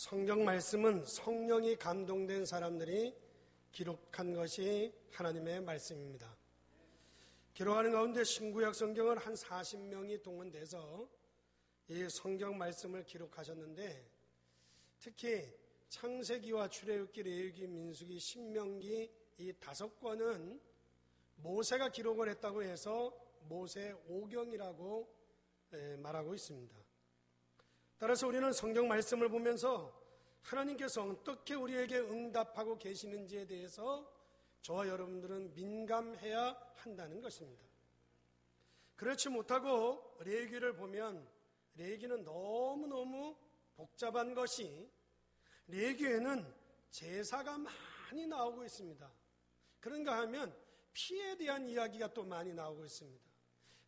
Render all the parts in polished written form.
성경 말씀은 성령이 감동된 사람들이 기록한 것이 하나님의 말씀입니다. 기록하는 가운데 신구약 성경은 한 40명이 동원돼서 이 성경 말씀을 기록하셨는데, 특히 창세기와 출애굽기, 레위기, 민수기, 신명기 이 5권은 모세가 기록을 했다고 해서 모세 오경이라고 말하고 있습니다. 따라서 우리는 성경 말씀을 보면서 하나님께서 어떻게 우리에게 응답하고 계시는지에 대해서 저와 여러분들은 민감해야 한다는 것입니다. 그렇지 못하고 레위기를 보면 레위기는 너무너무 복잡한 것이, 레위기에는 제사가 많이 나오고 있습니다. 그런가 하면 피에 대한 이야기가 또 많이 나오고 있습니다.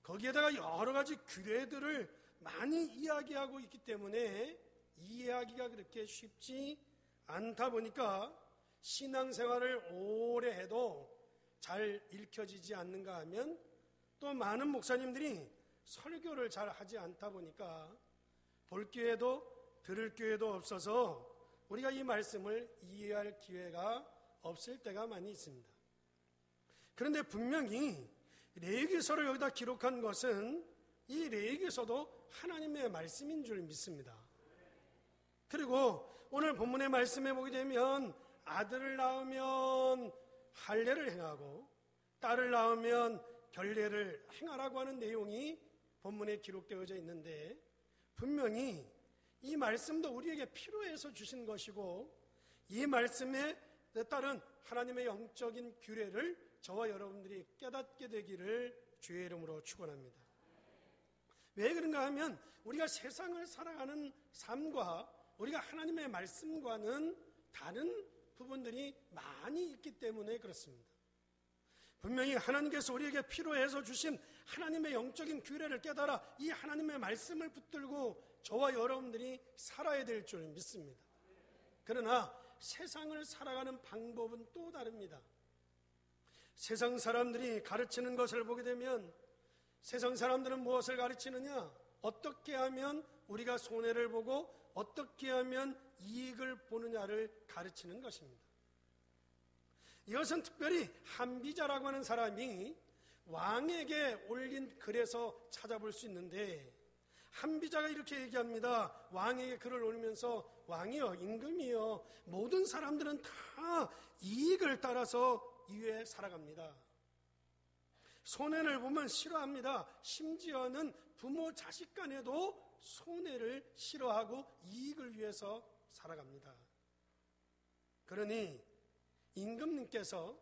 거기에다가 여러 가지 규례들을 많이 이야기하고 있기 때문에 이해하기가 그렇게 쉽지 않다 보니까 신앙생활을 오래 해도 잘 읽혀지지 않는가 하면, 또 많은 목사님들이 설교를 잘 하지 않다 보니까 볼 기회도 들을 기회도 없어서 우리가 이 말씀을 이해할 기회가 없을 때가 많이 있습니다. 그런데 분명히 레위기서를 여기다 기록한 것은 이 레위기서도 하나님의 말씀인 줄 믿습니다. 그리고 오늘 본문의 말씀에 보게 되면 아들을 낳으면 할례를 행하고 딸을 낳으면 결례를 행하라고 하는 내용이 본문에 기록되어져 있는데, 분명히 이 말씀도 우리에게 필요해서 주신 것이고, 이 말씀에 따른 하나님의 영적인 규례를 저와 여러분들이 깨닫게 되기를 주의 이름으로 축원합니다. 왜 그런가 하면 우리가 세상을 살아가는 삶과 우리가 하나님의 말씀과는 다른 부분들이 많이 있기 때문에 그렇습니다. 분명히 하나님께서 우리에게 필요해서 주신 하나님의 영적인 규례를 깨달아 이 하나님의 말씀을 붙들고 저와 여러분들이 살아야 될 줄 믿습니다. 그러나 세상을 살아가는 방법은 또 다릅니다. 세상 사람들이 가르치는 것을 보게 되면 세상 사람들은 무엇을 가르치느냐? 어떻게 하면 우리가 손해를 보고 어떻게 하면 이익을 보느냐를 가르치는 것입니다. 이것은 특별히 한비자라고 하는 사람이 왕에게 올린 글에서 찾아볼 수 있는데, 한비자가 이렇게 얘기합니다. 왕에게 글을 올리면서, 왕이여, 임금이여, 모든 사람들은 다 이익을 따라서 이외에 살아갑니다. 손해를 보면 싫어합니다. 심지어는 부모 자식 간에도 손해를 싫어하고 이익을 위해서 살아갑니다. 그러니 임금님께서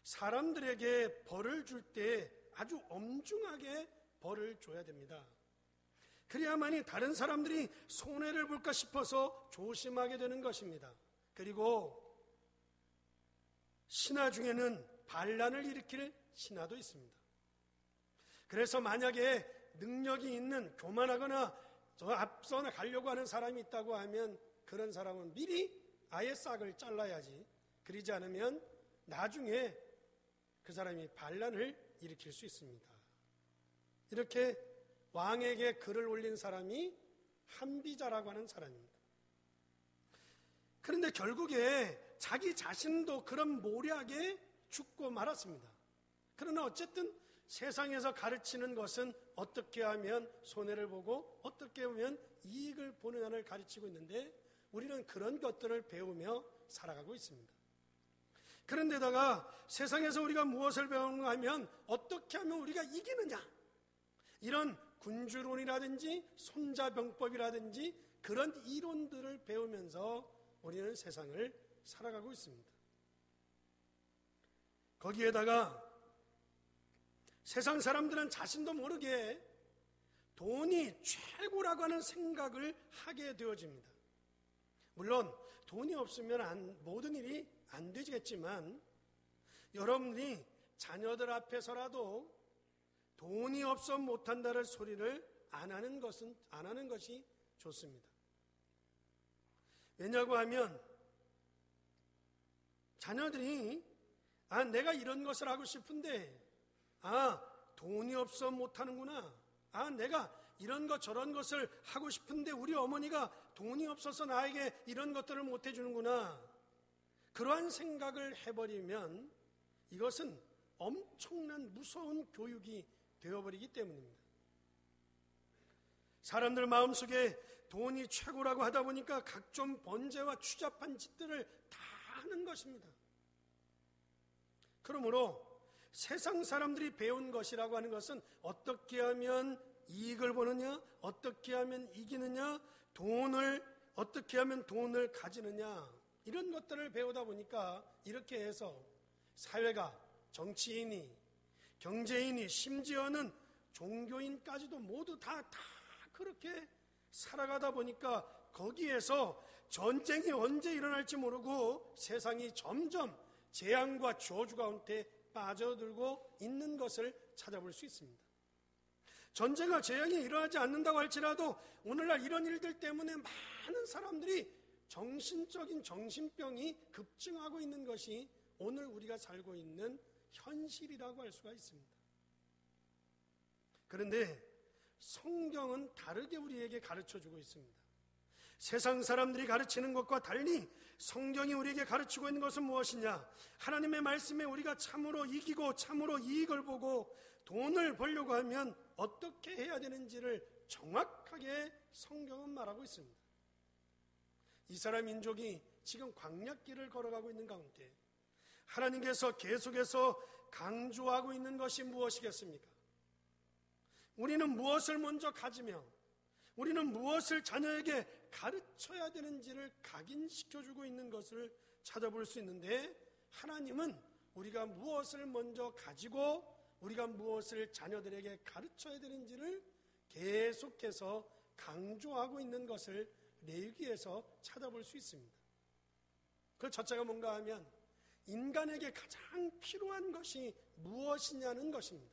사람들에게 벌을 줄 때 아주 엄중하게 벌을 줘야 됩니다. 그래야만이 다른 사람들이 손해를 볼까 싶어서 조심하게 되는 것입니다. 그리고 신하 중에는 반란을 일으킬 신하도 있습니다. 그래서 만약에 능력이 있는, 교만하거나 저 앞서 가려고 하는 사람이 있다고 하면 그런 사람은 미리 아예 싹을 잘라야지, 그러지 않으면 나중에 그 사람이 반란을 일으킬 수 있습니다. 이렇게 왕에게 글을 올린 사람이 한비자라고 하는 사람입니다. 그런데 결국에 자기 자신도 그런 모략에 죽고 말았습니다. 그러나 어쨌든 세상에서 가르치는 것은 어떻게 하면 손해를 보고 어떻게 하면 이익을 보느냐를 가르치고 있는데, 우리는 그런 것들을 배우며 살아가고 있습니다. 그런데다가 세상에서 우리가 무엇을 배우는가 하면 어떻게 하면 우리가 이기느냐, 이런 군주론이라든지 손자병법이라든지 그런 이론들을 배우면서 우리는 세상을 살아가고 있습니다. 거기에다가 세상 사람들은 자신도 모르게 돈이 최고라고 하는 생각을 하게 되어집니다. 물론 돈이 없으면 모든 일이 안 되겠지만, 여러분들이 자녀들 앞에서라도 돈이 없어 못한다는 소리를 안 하는 것이 좋습니다. 왜냐고 하면 자녀들이 내가 이런 것을 하고 싶은데 돈이 없어 못하는구나, 내가 이런 것 저런 것을 하고 싶은데 우리 어머니가 돈이 없어서 나에게 이런 것들을 못 해주는구나. 그러한 생각을 해버리면 이것은 엄청난 무서운 교육이 되어버리기 때문입니다. 사람들 마음속에 돈이 최고라고 하다 보니까 각종 번제와 추잡한 짓들을 다 하는 것입니다. 그러므로 세상 사람들이 배운 것이라고 하는 것은 어떻게 하면 이익을 보느냐, 어떻게 하면 이기느냐, 어떻게 하면 돈을 가지느냐, 이런 것들을 배우다 보니까 이렇게 해서 사회가, 정치인이, 경제인이, 심지어는 종교인까지도 모두 다 그렇게 살아가다 보니까 거기에서 전쟁이 언제 일어날지 모르고 세상이 점점 재앙과 저주 가운데 빠져들고 있는 것을 찾아볼 수 있습니다. 전쟁과 재앙이 일어나지 않는다고 할지라도 오늘날 이런 일들 때문에 많은 사람들이 정신적인 정신병이 급증하고 있는 것이 오늘 우리가 살고 있는 현실이라고 할 수가 있습니다. 그런데 성경은 다르게 우리에게 가르쳐주고 있습니다. 세상 사람들이 가르치는 것과 달리 성경이 우리에게 가르치고 있는 것은 무엇이냐? 하나님의 말씀에 우리가 참으로 이기고 참으로 이익을 보고 돈을 벌려고 하면 어떻게 해야 되는지를 정확하게 성경은 말하고 있습니다. 이스라엘 민족이 지금 광야길을 걸어가고 있는 가운데 하나님께서 계속해서 강조하고 있는 것이 무엇이겠습니까? 우리는 무엇을 먼저 가지며 우리는 무엇을 자녀에게 가르쳐야 되는지를 각인시켜주고 있는 것을 찾아볼 수 있는데, 하나님은 우리가 무엇을 먼저 가지고 우리가 무엇을 자녀들에게 가르쳐야 되는지를 계속해서 강조하고 있는 것을 레위기에서 찾아볼 수 있습니다. 그 첫째가 뭔가 하면 인간에게 가장 필요한 것이 무엇이냐는 것입니다.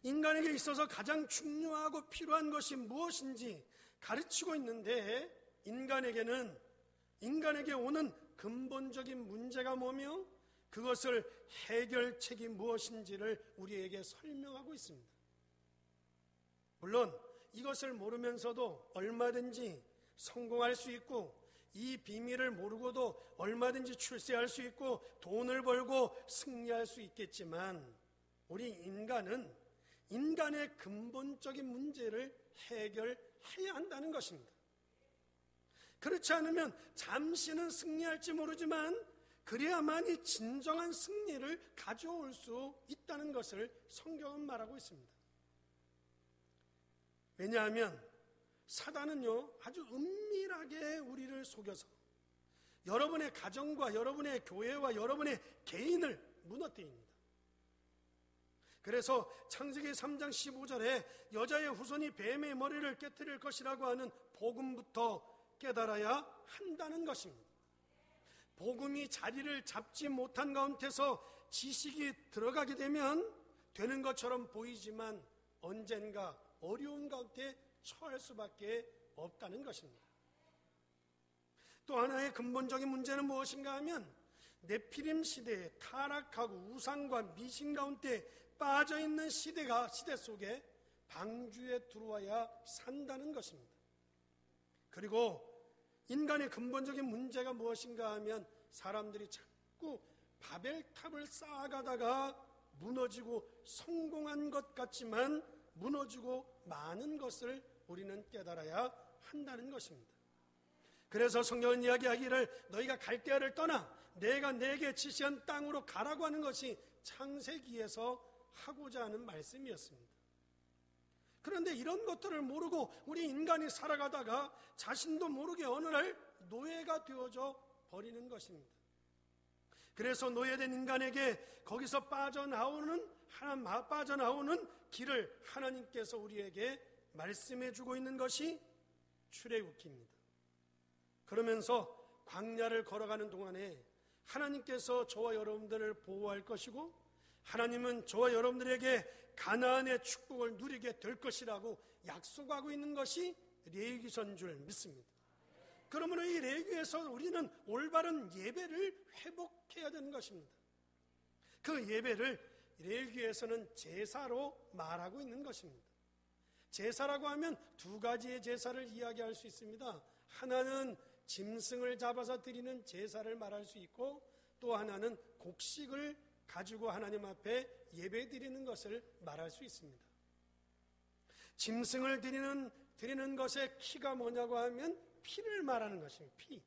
인간에게 있어서 가장 중요하고 필요한 것이 무엇인지 가르치고 있는데, 인간에게 오는 근본적인 문제가 뭐며 그것을 해결책이 무엇인지를 우리에게 설명하고 있습니다. 물론 이것을 모르면서도 얼마든지 성공할 수 있고, 이 비밀을 모르고도 얼마든지 출세할 수 있고 돈을 벌고 승리할 수 있겠지만, 우리 인간은 인간의 근본적인 문제를 해결해야 한다는 것입니다. 그렇지 않으면 잠시는 승리할지 모르지만 그래야만이 진정한 승리를 가져올 수 있다는 것을 성경은 말하고 있습니다. 왜냐하면 사단은요, 아주 은밀하게 우리를 속여서 여러분의 가정과 여러분의 교회와 여러분의 개인을 무너뜨립니다. 그래서 창세기 3장 15절에 여자의 후손이 뱀의 머리를 깨트릴 것이라고 하는 복음부터 깨달아야 한다는 것입니다. 복음이 자리를 잡지 못한 가운데서 지식이 들어가게 되면 되는 것처럼 보이지만 언젠가 어려운 가운데 처할 수밖에 없다는 것입니다. 또 하나의 근본적인 문제는 무엇인가 하면 네피림 시대에 타락하고 우상과 미신 가운데 빠져있는 시대 속에 방주에 들어와야 산다는 것입니다. 그리고 인간의 근본적인 문제가 무엇인가 하면 사람들이 자꾸 바벨탑을 쌓아가다가 무너지고 성공한 것 같지만 무너지고 많은 것을 우리는 깨달아야 한다는 것입니다. 그래서 성경은 이야기하기를 너희가 갈대아를 떠나 내가 내게 지시한 땅으로 가라고 하는 것이 창세기에서 하고자 하는 말씀이었습니다. 그런데 이런 것들을 모르고 우리 인간이 살아가다가 자신도 모르게 어느 날 노예가 되어져 버리는 것입니다. 그래서 노예된 인간에게 거기서 빠져나오는 길을 하나님께서 우리에게 말씀해 주고 있는 것이 출애굽기입니다. 그러면서 광야를 걸어가는 동안에 하나님께서 저와 여러분들을 보호할 것이고 하나님은 저와 여러분들에게 가나안의 축복을 누리게 될 것이라고 약속하고 있는 것이 레위기서인 줄 믿습니다. 그러므로 이 레위기에서 우리는 올바른 예배를 회복해야 되는 것입니다. 그 예배를 레위기에서는 제사로 말하고 있는 것입니다. 제사라고 하면 두 가지의 제사를 이야기할 수 있습니다. 하나는 짐승을 잡아서 드리는 제사를 말할 수 있고, 또 하나는 곡식을 가지고 하나님 앞에 예배 드리는 것을 말할 수 있습니다. 짐승을 드리는 것의 키가 뭐냐고 하면 피를 말하는 것입니다. 피.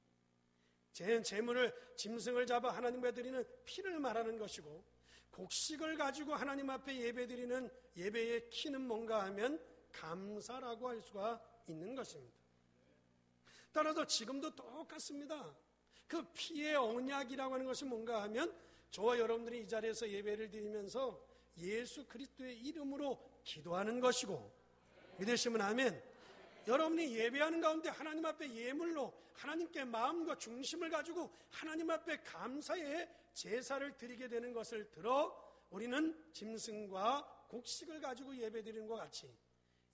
제물을 짐승을 잡아 하나님 앞에 드리는 피를 말하는 것이고, 곡식을 가지고 하나님 앞에 예배 드리는 예배의 키는 뭔가 하면 감사라고 할 수가 있는 것입니다. 따라서 지금도 똑같습니다. 그 피의 언약이라고 하는 것이 뭔가 하면 저와 여러분들이 이 자리에서 예배를 드리면서 예수 그리스도의 이름으로 기도하는 것이고, 믿으시면 아멘. 여러분이 예배하는 가운데 하나님 앞에 예물로 하나님께 마음과 중심을 가지고 하나님 앞에 감사의 제사를 드리게 되는 것을 들어 우리는 짐승과 곡식을 가지고 예배드리는 것 같이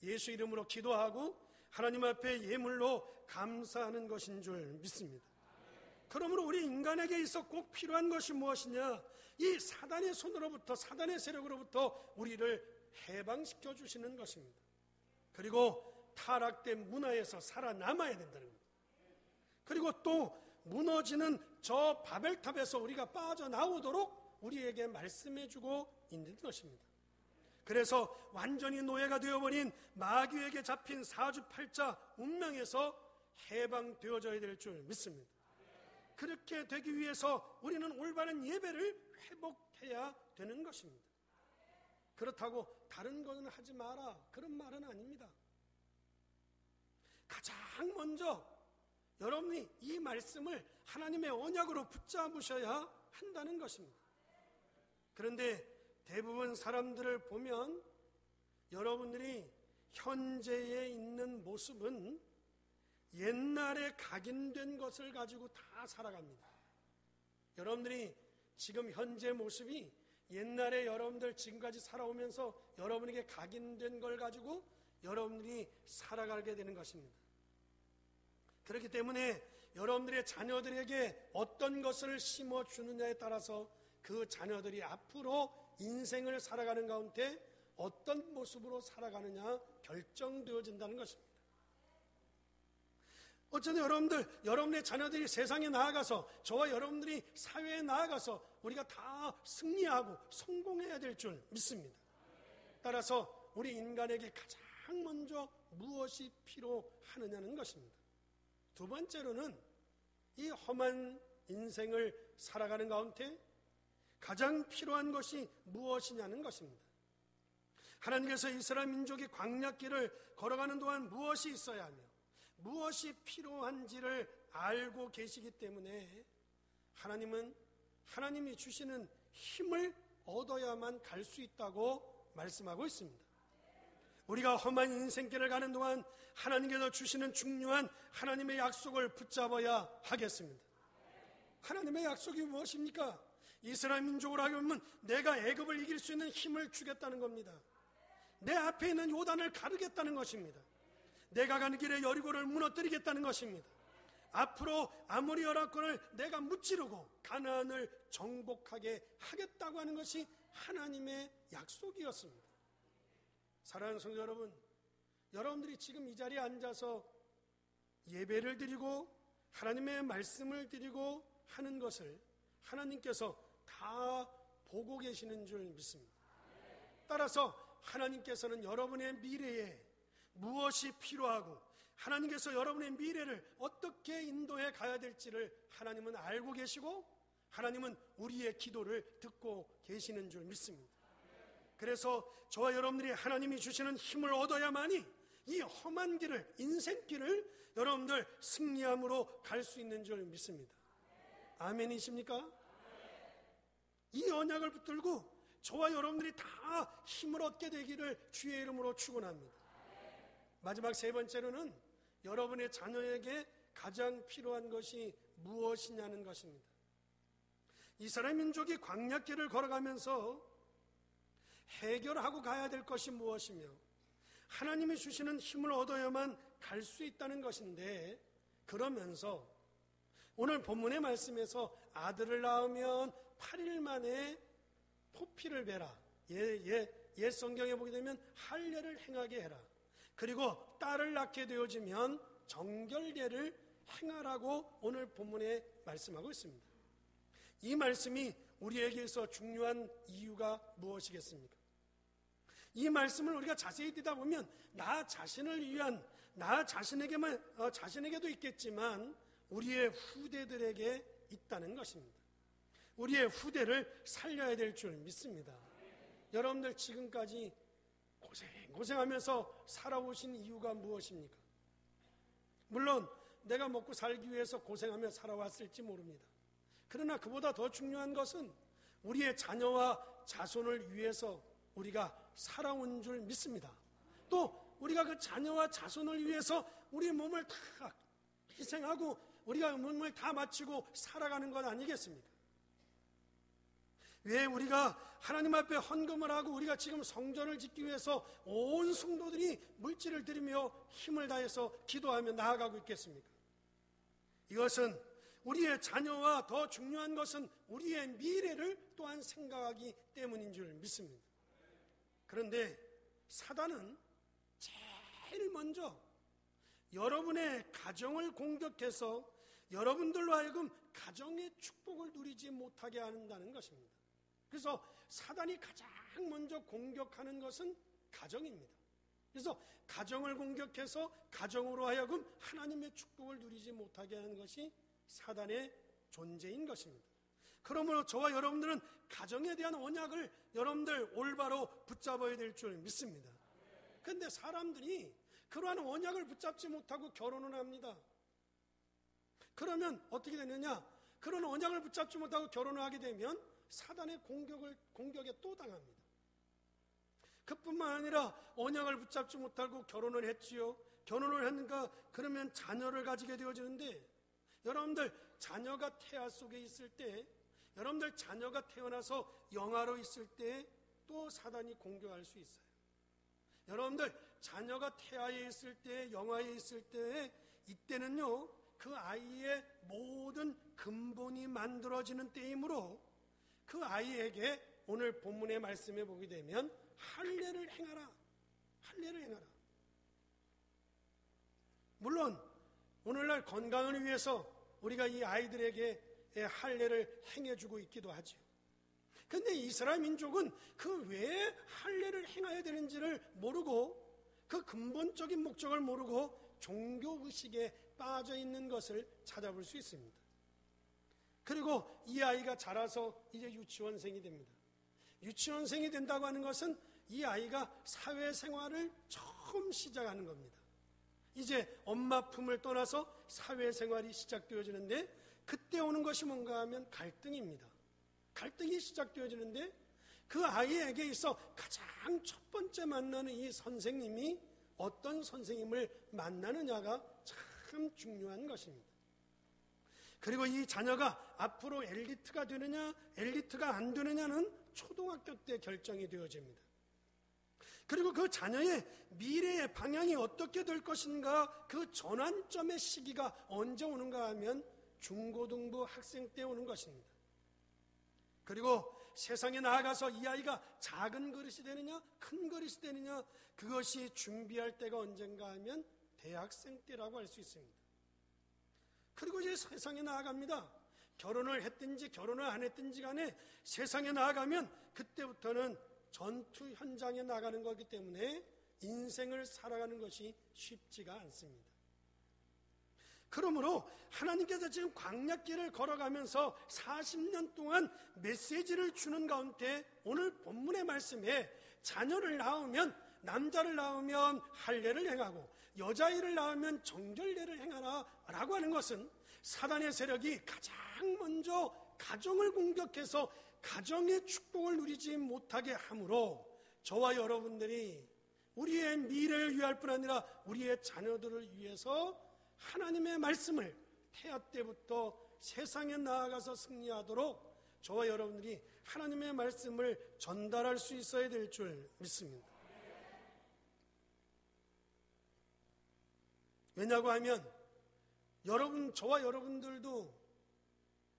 예수 이름으로 기도하고 하나님 앞에 예물로 감사하는 것인 줄 믿습니다. 그러므로 우리 인간에게 있어 꼭 필요한 것이 무엇이냐? 이 사단의 손으로부터, 사단의 세력으로부터 우리를 해방시켜 주시는 것입니다. 그리고 타락된 문화에서 살아남아야 된다는 겁니다. 그리고 또 무너지는 저 바벨탑에서 우리가 빠져나오도록 우리에게 말씀해주고 있는 것입니다. 그래서 완전히 노예가 되어버린 마귀에게 잡힌 사주팔자 운명에서 해방되어져야 될 줄 믿습니다. 그렇게 되기 위해서 우리는 올바른 예배를 회복해야 되는 것입니다. 그렇다고 다른 것은 하지 마라, 그런 말은 아닙니다. 가장 먼저 여러분이 이 말씀을 하나님의 언약으로 붙잡으셔야 한다는 것입니다. 그런데 대부분 사람들을 보면 여러분들이 현재에 있는 모습은 옛날에 각인된 것을 가지고 다 살아갑니다. 여러분들이 지금 현재 모습이 옛날에 여러분들 지금까지 살아오면서 여러분에게 각인된 걸 가지고 여러분들이 살아가게 되는 것입니다. 그렇기 때문에 여러분들의 자녀들에게 어떤 것을 심어주느냐에 따라서 그 자녀들이 앞으로 인생을 살아가는 가운데 어떤 모습으로 살아가느냐 결정되어진다는 것입니다. 어쨌든 여러분의 자녀들이 세상에 나아가서 저와 여러분들이 사회에 나아가서 우리가 다 승리하고 성공해야 될 줄 믿습니다. 따라서 우리 인간에게 가장 먼저 무엇이 필요하느냐는 것입니다. 두 번째로는 이 험한 인생을 살아가는 가운데 가장 필요한 것이 무엇이냐는 것입니다. 하나님께서 이스라엘 민족이 광야길을 걸어가는 동안 무엇이 있어야 하며 무엇이 필요한지를 알고 계시기 때문에 하나님은 하나님이 주시는 힘을 얻어야만 갈 수 있다고 말씀하고 있습니다. 우리가 험한 인생길을 가는 동안 하나님께서 주시는 중요한 하나님의 약속을 붙잡아야 하겠습니다. 하나님의 약속이 무엇입니까? 이스라엘 민족으로 하면 내가 애굽을 이길 수 있는 힘을 주겠다는 겁니다. 내 앞에 있는 요단을 가르겠다는 것입니다. 내가 가는 길에 여리고를 무너뜨리겠다는 것입니다. 앞으로 아모리 연합군을 내가 무찌르고 가나안을 정복하게 하겠다고 하는 것이 하나님의 약속이었습니다. 사랑하는 성도 여러분, 여러분들이 지금 이 자리에 앉아서 예배를 드리고 하나님의 말씀을 드리고 하는 것을 하나님께서 다 보고 계시는 줄 믿습니다. 따라서 하나님께서는 여러분의 미래에 무엇이 필요하고 하나님께서 여러분의 미래를 어떻게 인도해 가야 될지를 하나님은 알고 계시고 하나님은 우리의 기도를 듣고 계시는 줄 믿습니다. 그래서 저와 여러분들이 하나님이 주시는 힘을 얻어야만이 이 험한 길을, 인생길을 여러분들 승리함으로 갈 수 있는 줄 믿습니다. 아멘이십니까? 이 언약을 붙들고 저와 여러분들이 다 힘을 얻게 되기를 주의 이름으로 축원합니다. 마지막 세 번째로는 여러분의 자녀에게 가장 필요한 것이 무엇이냐는 것입니다. 이스라엘 민족이 광야길을 걸어가면서 해결하고 가야 될 것이 무엇이며 하나님이 주시는 힘을 얻어야만 갈 수 있다는 것인데, 그러면서 오늘 본문의 말씀에서 아들을 낳으면 8일 만에 포피를 베라. 옛 성경에 보게 되면 할례를 행하게 해라. 그리고 딸을 낳게 되어지면 정결례를 행하라고 오늘 본문에 말씀하고 있습니다. 이 말씀이 우리에게서 중요한 이유가 무엇이겠습니까? 이 말씀을 우리가 자세히 듣다 보면 나 자신을 위한, 나 자신에게도 있겠지만 우리의 후대들에게 있다는 것입니다. 우리의 후대를 살려야 될 줄 믿습니다. 여러분들 지금까지 고생하면서 살아오신 이유가 무엇입니까? 물론 내가 먹고 살기 위해서 고생하며 살아왔을지 모릅니다. 그러나 그보다 더 중요한 것은 우리의 자녀와 자손을 위해서 우리가 살아온 줄 믿습니다. 또 우리가 그 자녀와 자손을 위해서 우리 몸을 다 희생하고 우리가 몸을 다 바치고 살아가는 것 아니겠습니까? 왜 우리가 하나님 앞에 헌금을 하고 우리가 지금 성전을 짓기 위해서 온 성도들이 물질을 드리며 힘을 다해서 기도하며 나아가고 있겠습니까? 이것은 우리의 자녀와 더 중요한 것은 우리의 미래를 또한 생각하기 때문인 줄 믿습니다. 그런데 사단은 제일 먼저 여러분의 가정을 공격해서 여러분들로 하여금 가정의 축복을 누리지 못하게 한다는 것입니다. 그래서 사단이 가장 먼저 공격하는 것은 가정입니다. 그래서 가정을 공격해서 가정으로 하여금 하나님의 축복을 누리지 못하게 하는 것이 사단의 존재인 것입니다. 그러므로 저와 여러분들은 가정에 대한 언약을 여러분들 올바로 붙잡아야 될 줄 믿습니다. 그런데 사람들이 그러한 언약을 붙잡지 못하고 결혼을 합니다. 그러면 어떻게 되느냐? 그런 언약을 붙잡지 못하고 결혼을 하게 되면 사단의 공격에 또 당합니다. 그뿐만 아니라 언약을 붙잡지 못하고 결혼을 했지요. 결혼을 했는가? 그러면 자녀를 가지게 되어지는데 여러분들 자녀가 태아 속에 있을 때, 여러분들 자녀가 태어나서 영아로 있을 때 또 사단이 공격할 수 있어요. 여러분들 자녀가 태아에 있을 때, 영아에 있을 때, 이때는요 그 아이의 모든 근본이 만들어지는 때이므로 그 아이에게 오늘 본문의 말씀에 보게 되면 할례를 행하라, 할례를 행하라. 물론 오늘날 건강을 위해서 우리가 이 아이들에게 할례를 행해주고 있기도 하죠. 그런데 이스라엘 민족은 그 왜 할례를 행해야 되는지를 모르고 그 근본적인 목적을 모르고 종교의식에 빠져 있는 것을 찾아볼 수 있습니다. 그리고 이 아이가 자라서 이제 유치원생이 됩니다. 유치원생이 된다고 하는 것은 이 아이가 사회생활을 처음 시작하는 겁니다. 이제 엄마 품을 떠나서 사회생활이 시작되어지는데 그때 오는 것이 뭔가 하면 갈등입니다. 갈등이 시작되어지는데 그 아이에게 있어 가장 첫 번째 만나는 이 선생님이 어떤 선생님을 만나느냐가 참 중요한 것입니다. 그리고 이 자녀가 앞으로 엘리트가 되느냐 엘리트가 안 되느냐는 초등학교 때 결정이 되어집니다. 그리고 그 자녀의 미래의 방향이 어떻게 될 것인가, 그 전환점의 시기가 언제 오는가 하면 중고등부 학생 때 오는 것입니다. 그리고 세상에 나아가서 이 아이가 작은 그릇이 되느냐 큰 그릇이 되느냐, 그것이 준비할 때가 언젠가 하면 대학생 때라고 할 수 있습니다. 그리고 이제 세상에 나아갑니다. 결혼을 했든지 결혼을 안 했든지 간에 세상에 나아가면 그때부터는 전투 현장에 나가는 거기 때문에 인생을 살아가는 것이 쉽지가 않습니다. 그러므로 하나님께서 지금 광야길을 걸어가면서 40년 동안 메시지를 주는 가운데 오늘 본문의 말씀에 자녀를 낳으면, 남자를 낳으면 할례를 행하고 여자아이를 낳으면 정결례를 행하라 라고 하는 것은 사단의 세력이 가장 먼저 가정을 공격해서 가정의 축복을 누리지 못하게 하므로 저와 여러분들이 우리의 미래를 위할 뿐 아니라 우리의 자녀들을 위해서 하나님의 말씀을 태아 때부터 세상에 나아가서 승리하도록 저와 여러분들이 하나님의 말씀을 전달할 수 있어야 될 줄 믿습니다. 왜냐고 하면 저와 여러분들도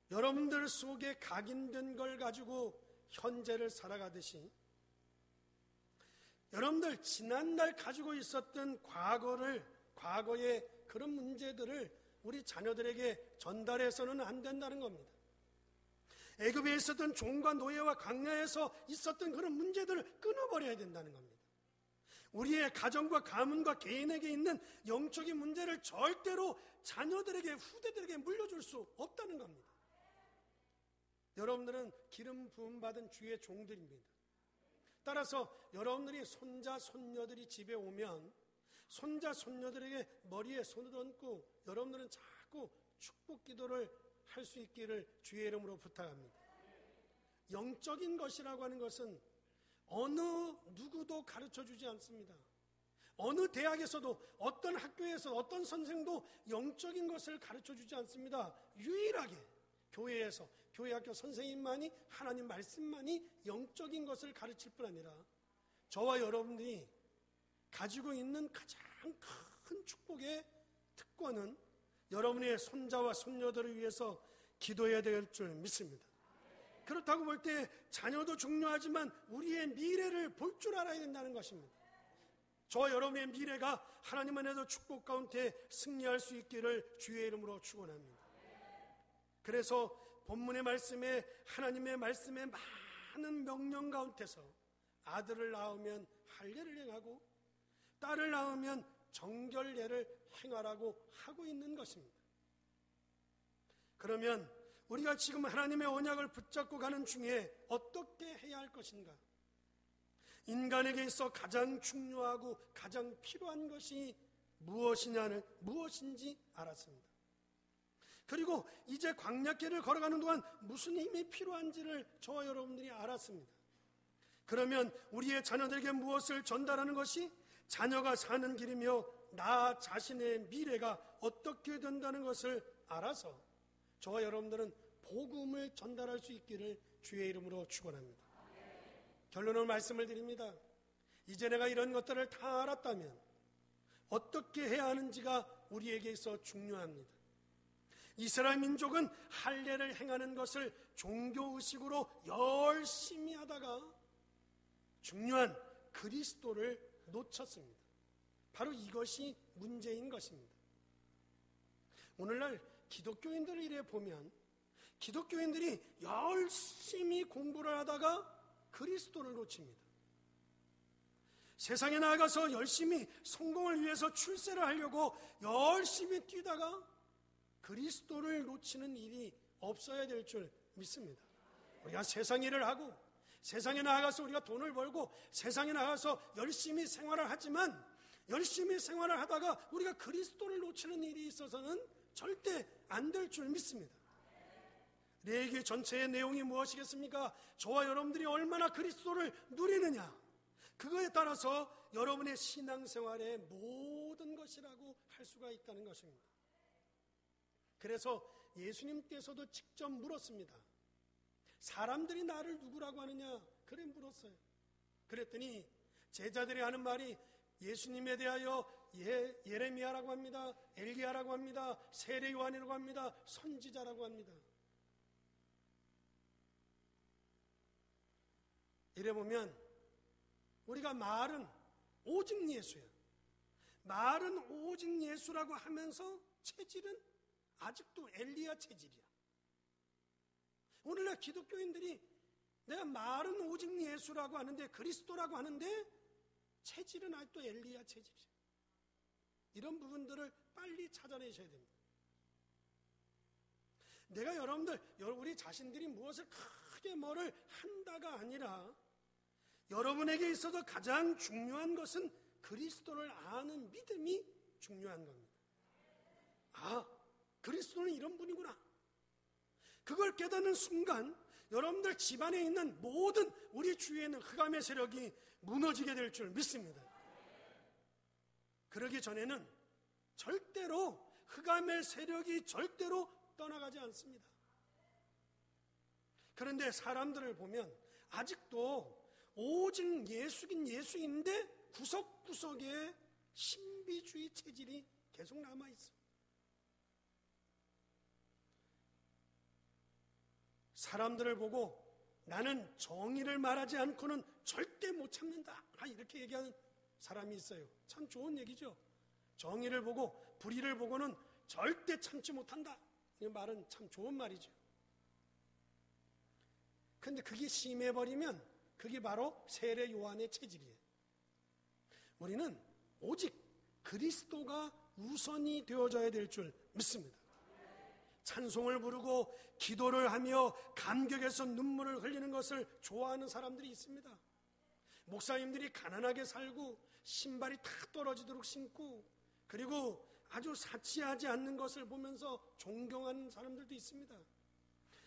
여러분들 속에 각인된 걸 가지고 현재를 살아가듯이 여러분들 지난날 가지고 있었던 과거의 그런 문제들을 우리 자녀들에게 전달해서는 안 된다는 겁니다. 애굽에 있었던 종과 노예와 광야에서 있었던 그런 문제들을 끊어버려야 된다는 겁니다. 우리의 가정과 가문과 개인에게 있는 영적인 문제를 절대로 자녀들에게, 후대들에게 물려줄 수 없다는 겁니다. 여러분들은 기름 부음 받은 주의 종들입니다. 따라서 여러분들이 손자, 손녀들이 집에 오면 손자, 손녀들에게 머리에 손을 얹고 여러분들은 자꾸 축복 기도를 할 수 있기를 주의 이름으로 부탁합니다. 영적인 것이라고 하는 것은 어느 누구도 가르쳐 주지 않습니다. 어느 대학에서도, 어떤 학교에서, 어떤 선생도 영적인 것을 가르쳐 주지 않습니다. 유일하게 교회에서, 교회학교 선생님만이, 하나님 말씀만이 영적인 것을 가르칠 뿐 아니라 저와 여러분들이 가지고 있는 가장 큰 축복의 특권은 여러분의 손자와 손녀들을 위해서 기도해야 될 줄 믿습니다. 그렇다고 볼 때 자녀도 중요하지만 우리의 미래를 볼 줄 알아야 된다는 것입니다. 저와 여러분의 미래가 하나님 안에서 축복 가운데 승리할 수 있기를 주의 이름으로 축원합니다. 그래서 본문의 말씀에, 하나님의 말씀에 많은 명령 가운데서 아들을 낳으면 할례를 행하고 딸을 낳으면 정결례를 행하라고 하고 있는 것입니다. 그러면 우리가 지금 하나님의 언약을 붙잡고 가는 중에 어떻게 해야 할 것인가? 인간에게 있어 가장 중요하고 가장 필요한 것이 무엇인지 알았습니다. 그리고 이제 광야길을 걸어가는 동안 무슨 힘이 필요한지를 저와 여러분들이 알았습니다. 그러면 우리의 자녀들에게 무엇을 전달하는 것이 자녀가 사는 길이며 나 자신의 미래가 어떻게 된다는 것을 알아서 저와 여러분들은 복음을 전달할 수 있기를 주의 이름으로 축원합니다. 결론을 말씀을 드립니다. 이제 내가 이런 것들을 다 알았다면 어떻게 해야 하는지가 우리에게 있어 중요합니다. 이스라엘 민족은 할례를 행하는 것을 종교의식으로 열심히 하다가 중요한 그리스도를 놓쳤습니다. 바로 이것이 문제인 것입니다. 오늘날 기독교인들을 이래 보면 기독교인들이 열심히 공부를 하다가 그리스도를 놓칩니다. 세상에 나아가서 열심히 성공을 위해서 출세를 하려고 열심히 뛰다가 그리스도를 놓치는 일이 없어야 될 줄 믿습니다. 우리가 세상 일을 하고 세상에 나아가서 우리가 돈을 벌고 세상에 나가서 열심히 생활을 하지만 열심히 생활을 하다가 우리가 그리스도를 놓치는 일이 있어서는 절대 안 될 줄 믿습니다. 레위기 전체의 내용이 무엇이겠습니까? 저와 여러분들이 얼마나 그리스도를 누리느냐, 그거에 따라서 여러분의 신앙생활의 모든 것이라고 할 수가 있다는 것입니다. 그래서 예수님께서도 직접 물었습니다. 사람들이 나를 누구라고 하느냐? 그래 물었어요. 그랬더니 제자들이 하는 말이 예수님에 대하여 예레미야라고 합니다. 엘리야라고 합니다. 세례 요한이라고 합니다. 선지자라고 합니다. 이래 보면 우리가 말은 오직 예수야. 말은 오직 예수라고 하면서 체질은 아직도 엘리야 체질이야. 오늘날 기독교인들이 내가 말은 오직 예수라고 하는데, 그리스도라고 하는데 체질은 아직도 엘리야 체질이야. 이런 부분들을 빨리 찾아내셔야 됩니다. 내가 여러분들, 우리 자신들이 무엇을 크게 뭐를 한다가 아니라 여러분에게 있어서 가장 중요한 것은 그리스도를 아는 믿음이 중요한 겁니다. 아, 그리스도는 이런 분이구나. 그걸 깨닫는 순간 여러분들 집안에 있는 모든 우리 주위에 있는 흑암의 세력이 무너지게 될 줄 믿습니다. 그러기 전에는 절대로 흑암의 세력이 절대로 떠나가지 않습니다. 그런데 사람들을 보면 아직도 오직 예수긴 예수인데 구석구석에 신비주의 체질이 계속 남아있어요. 사람들을 보고 나는 정의를 말하지 않고는 절대 못 참는다. 이렇게 얘기하는 사람이 있어요. 참 좋은 얘기죠. 정의를 보고 불의를 보고는 절대 참지 못한다. 이 말은 참 좋은 말이죠. 근데 그게 심해버리면 그게 바로 세례 요한의 체질이에요. 우리는 오직 그리스도가 우선이 되어져야 될 줄 믿습니다. 찬송을 부르고 기도를 하며 감격에서 눈물을 흘리는 것을 좋아하는 사람들이 있습니다. 목사님들이 가난하게 살고 신발이 탁 떨어지도록 신고 그리고 아주 사치하지 않는 것을 보면서 존경하는 사람들도 있습니다.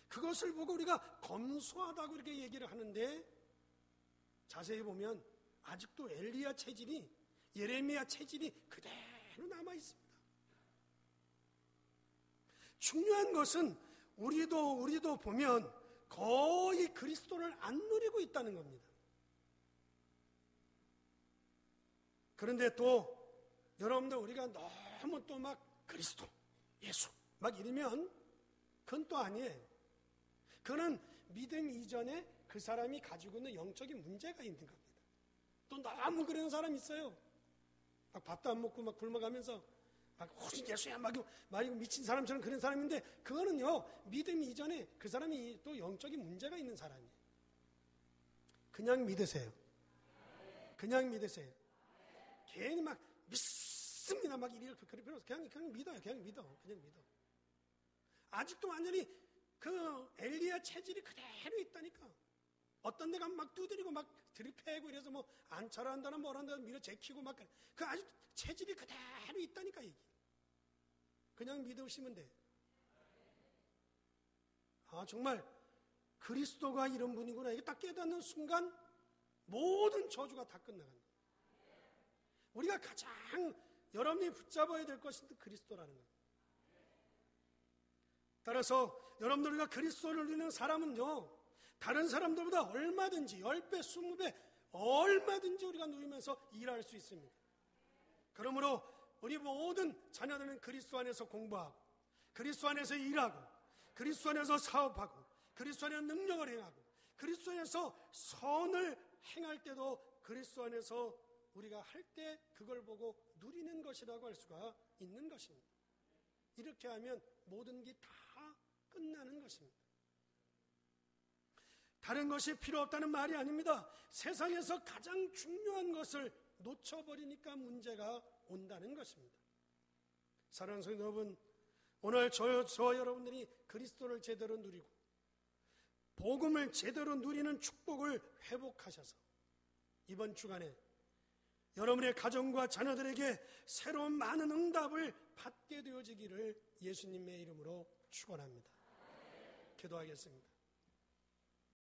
그것을 보고 우리가 검소하다고 이렇게 얘기를 하는데 자세히 보면 아직도 엘리야 체질이 예레미야 체질이 그대로 남아 있습니다. 중요한 것은 우리도 보면 거의 그리스도를 안 누리고 있다는 겁니다. 그런데 또 여러분들 우리가 너무 또 막 그리스도, 예수 막 이러면 그건 또 아니에요. 그거는 믿음 이전에 그 사람이 가지고 있는 영적인 문제가 있는 겁니다. 또 너무 그러는 사람이 있어요. 막 밥도 안 먹고 막 굶어가면서 막 혹시 예수야 막 미친 사람처럼 그런 사람인데 그거는요 믿음 이전에 그 사람이 또 영적인 문제가 있는 사람이에요. 그냥 믿으세요. 그냥 믿으세요. 괜히 막 믿습니다 막 이렇게 그럴 필요 없어요. 그냥 믿어요. 그냥 믿어. 아직도 완전히 그 엘리야 체질이 그대로 있다니까. 어떤 데가 막 두드리고 막 들이패고 이래서 뭐 안차라 한다나 뭘 한다나 밀어 제키고 막 그 아직 체질이 그대로 있다니까 이게. 그냥 믿으시면 돼. 아 정말 그리스도가 이런 분이구나 이게 딱 깨닫는 순간 모든 저주가 다 끝나간다. 우리가 가장 여러분이 붙잡아야 될 것은 그리스도라는 거예요. 따라서 여러분들 우리가 그리스도를 누리는 사람은요 다른 사람들보다 얼마든지 10배, 20배 얼마든지 우리가 누리면서 일할 수 있습니다. 그러므로 우리 모든 자녀들은 그리스도 안에서 공부하고 그리스도 안에서 일하고 그리스도 안에서 사업하고 그리스도 안에서 능력을 행하고 그리스도 안에서 선을 행할 때도 그리스도 안에서 우리가 할 때 그걸 보고 누리는 것이라고 할 수가 있는 것입니다. 이렇게 하면 모든 게 다 끝나는 것입니다. 다른 것이 필요 없다는 말이 아닙니다. 세상에서 가장 중요한 것을 놓쳐버리니까 문제가 온다는 것입니다. 사랑하는 성도 여러분, 오늘 저와 여러분들이 그리스도를 제대로 누리고 복음을 제대로 누리는 축복을 회복하셔서 이번 주간에 여러분의 가정과 자녀들에게 새로운 많은 응답을 받게 되어지기를 예수님의 이름으로 축원합니다. 기도하겠습니다.